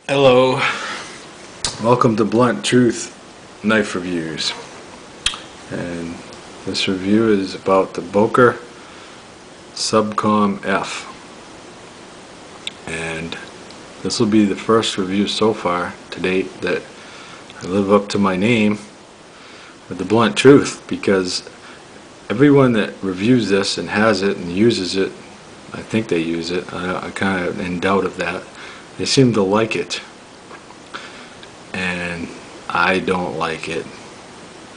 Hello, welcome to Blunt Truth Knife Reviews, and this review is about the Boker Subcom F, and this will be the first review so far to date that I live up to my name with the blunt truth, because everyone that reviews this and has it and uses it, I think they use it, I kind of in doubt of that, they seem to like it, and I don't like it.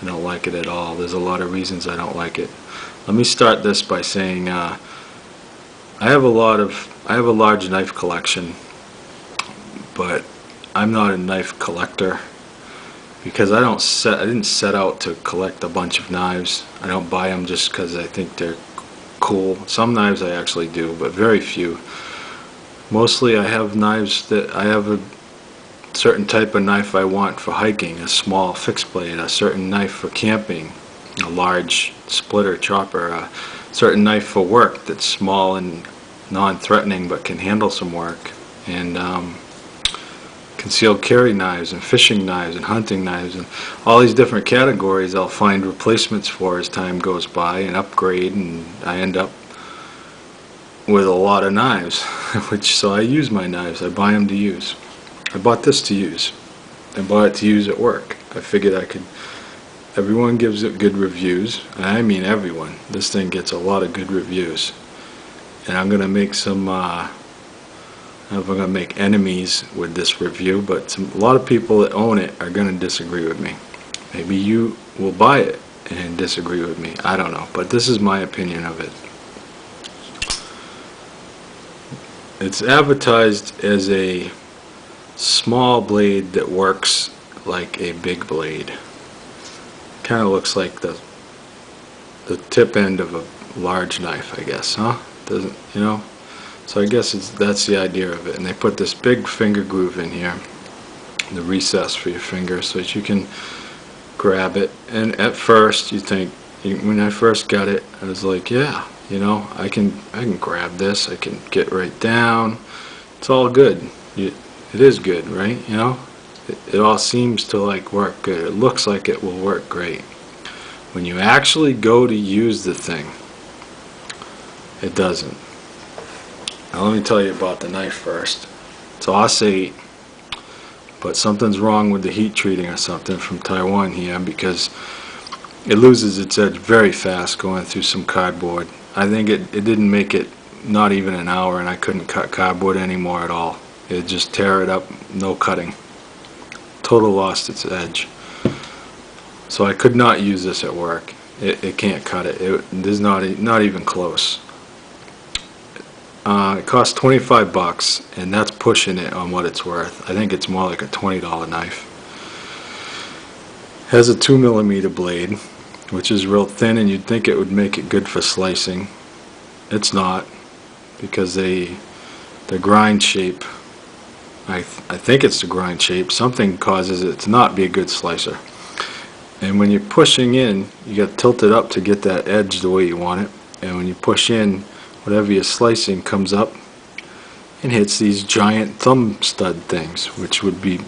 I don't like it at all. There's a lot of reasons I don't like it. Let me start this by saying I have a large knife collection, but I'm not a knife collector because I didn't set out to collect a bunch of knives. I don't buy them just because I think they're cool. Some knives I actually do, but very few. Mostly I have knives that I have a certain type of knife I want for hiking, a small fixed blade, a certain knife for camping, a large splitter chopper, a certain knife for work that's small and non-threatening but can handle some work, and concealed carry knives and fishing knives and hunting knives, and all these different categories I'll find replacements for as time goes by and upgrade, and I end up with a lot of knives. So I use my knives. I buy them to use. I bought this to use. I bought it to use at work. I figured I could. Everyone gives it good reviews, and I mean everyone. This thing gets a lot of good reviews, and I'm gonna make some. I'm gonna make enemies with this review, but a lot of people that own it are gonna disagree with me. Maybe you will buy it and disagree with me. I don't know, but this is my opinion of it. It's advertised as a small blade that works like a big blade. Kind of looks like the tip end of a large knife, I guess, huh? Doesn't, you know? So I guess that's the idea of it. And they put this big finger groove in here, the recess for your finger, so that you can grab it. And at first, you think, when I first got it, I was like, yeah, you know, I can grab this. I can get right down. It's all good. It is good, right? You know, it all seems to like work good. It looks like it will work great. When you actually go to use the thing, it doesn't. Now let me tell you about the knife first. It's OS8, but something's wrong with the heat treating or something from Taiwan here, because it loses its edge very fast going through some cardboard. I think it didn't make it not even an hour, and I couldn't cut cardboard anymore at all. It just tear it up, no cutting. Total lost its edge. So I could not use this at work. It can't cut it. It is not even close. It costs 25 bucks, and that's pushing it on what it's worth. I think it's more like a $20 knife. Has a 2mm blade, which is real thin, and you'd think it would make it good for slicing. It's not, because the grind shape, I think it's the grind shape, something causes it to not be a good slicer. And when you're pushing in, you got to tilt it up to get that edge the way you want it, and when you push in, whatever you're slicing comes up and hits these giant thumb stud things, which would be,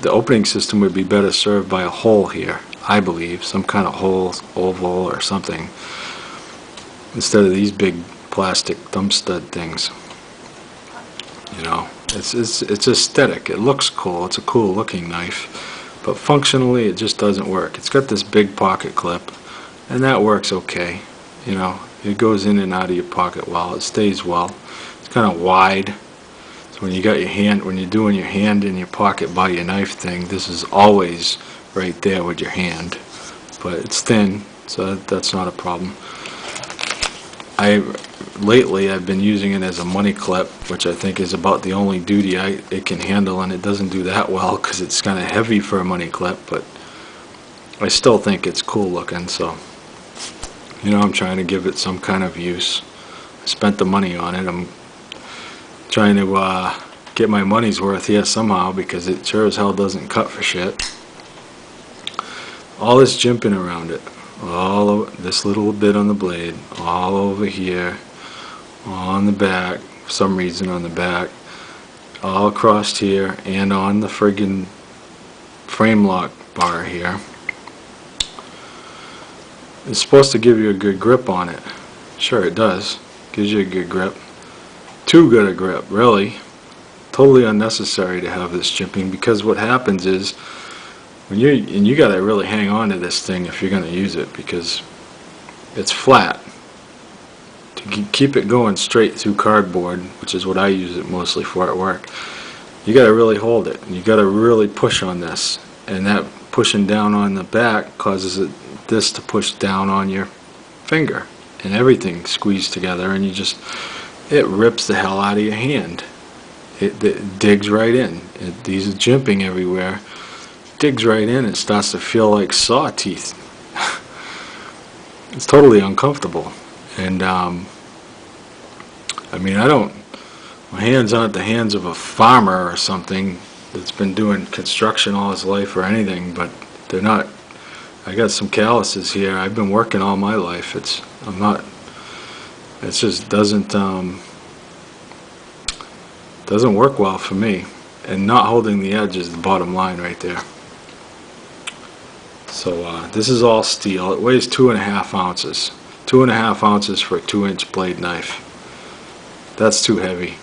the opening system would be better served by a hole here, I believe, some kind of hole, oval or something, instead of these big plastic thumb stud things. You know, it's aesthetic. It looks cool. It's a cool looking knife, but functionally it just doesn't work. It's got this big pocket clip, and that works okay. You know, it goes in and out of your pocket well. It stays well. It's kind of wide. So when you got your hand, when you're doing your hand in your pocket by your knife thing, this is always right there with your hand. But it's thin, so that's not a problem. Lately I've been using it as a money clip, which I think is about the only duty it can handle, and it doesn't do that well because it's kind of heavy for a money clip, but I still think it's cool looking. So, you know, I'm trying to give it some kind of use. I spent the money on it. I'm trying to get my money's worth here somehow, because it sure as hell doesn't cut for shit. All this jimping around it, all over this little bit on the blade, all over here, on the back, for some reason on the back, all across here and on the friggin' frame lock bar here. It's supposed to give you a good grip on it. Sure it does. Gives you a good grip. Too good a grip, really. Totally unnecessary to have this jimping, because what happens is when you gotta really hang on to this thing if you're gonna use it, because it's flat. To keep it going straight through cardboard, which is what I use it mostly for at work, you gotta really hold it, and you gotta really push on this, and that pushing down on the back causes this to push down on your finger, and everything squeezed together, and it rips the hell out of your hand. It digs right in. These are jimping everywhere. Digs right in. It starts to feel like saw teeth. It's totally uncomfortable. And I mean, my hands aren't the hands of a farmer or something that's been doing construction all his life or anything, but they're not. I got some calluses here. I've been working all my life. It just doesn't work well for me, and not holding the edge is the bottom line right there. So this is all steel. It weighs 2.5 ounces. 2.5 ounces for a 2-inch blade knife. That's too heavy.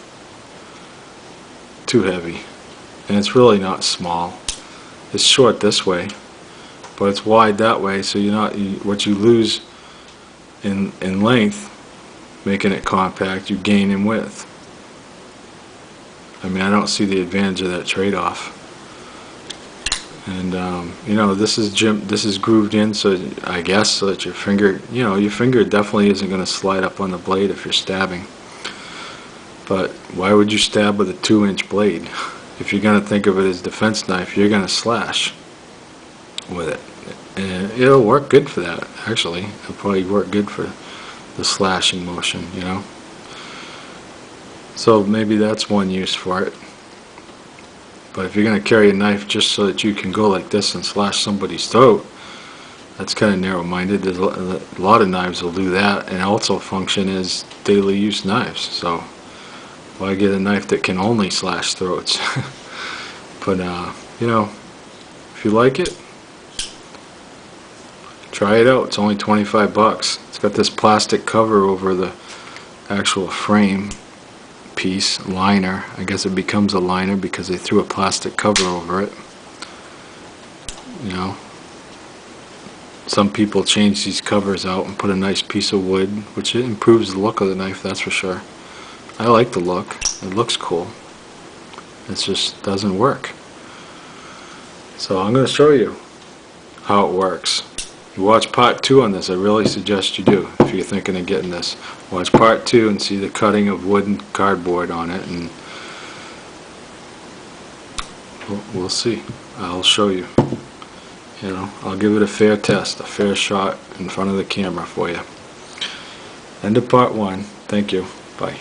Too heavy. And it's really not small. It's short this way, but it's wide that way, so what you lose in length, making it compact, you gain in width. I mean, I don't see the advantage of that trade-off. And this is grooved in, so I guess so that your finger definitely isn't going to slide up on the blade if you're stabbing. But why would you stab with a 2-inch blade? If you're going to think of it as defense knife, you're going to slash with it, and it'll work good for that. Actually, it'll probably work good for the slashing motion, So maybe that's one use for it. But if you're going to carry a knife just so that you can go like this and slash somebody's throat, that's kind of narrow-minded. There's a lot of knives will do that, and also function as daily use knives. So why get a knife that can only slash throats? But if you like it, try it out. It's only 25 bucks. It's got this plastic cover over the actual frame piece, liner. I guess it becomes a liner because they threw a plastic cover over it. Some people change these covers out and put a nice piece of wood, which improves the look of the knife, that's for sure. I like the look. It looks cool. It just doesn't work. So I'm going to show you how it works. You watch part 2 on this. I really suggest you do if you're thinking of getting this. Watch part 2 and see the cutting of wood and cardboard on it, and we'll see. I'll show you. I'll give it a fair test, a fair shot in front of the camera for you. End of part 1. Thank you. Bye.